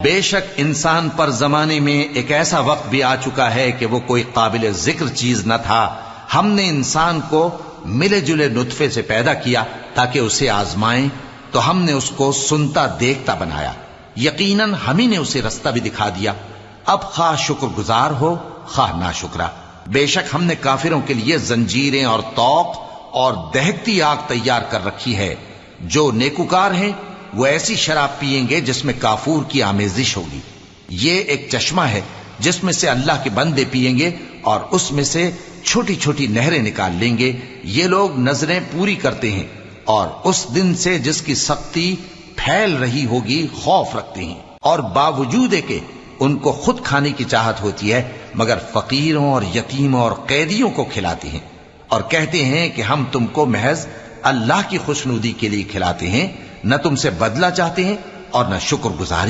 बेशक इंसान पर जमाने में एक ऐसा वक्त भी आ चुका है कि वो कोई काबिल जिक्र चीज न था। हमने इंसान को मिले जुले नुत्फे से पैदा किया ताकि उसे आजमाएं, तो हमने उसको सुनता देखता बनाया। यकीनन हम ही ने उसे रास्ता भी दिखा दिया। अब खा शुक्रगुजार हो खा नाशुक्रा। बेशक हमने काफिरों के लिए जंजीरें और तौक और दहकती आग तैयार कर रखी है। जो नेकुकार हैं वो ऐसी शराब पिएंगे जिसमें काफूर की आमेजिश होगी। ये एक चश्मा है जिसमें से अल्लाह के बंदे पिएंगे और उसमें से छोटी छोटी नहरें निकाल लेंगे। ये लोग नजरें पूरी करते हैं और उस दिन से जिसकी सख्ती फैल रही होगी खौफ रखते हैं, और बावजूद के उनको खुद खाने की चाहत होती है मगर फकीरों और यतीमों और कैदियों को खिलाते हैं और कहते हैं कि हम तुमको महज अल्लाह की खुशनुदी के लिए खिलाते हैं, न तुमसे बदला चाहते हैं और न शुक्रगुजारी।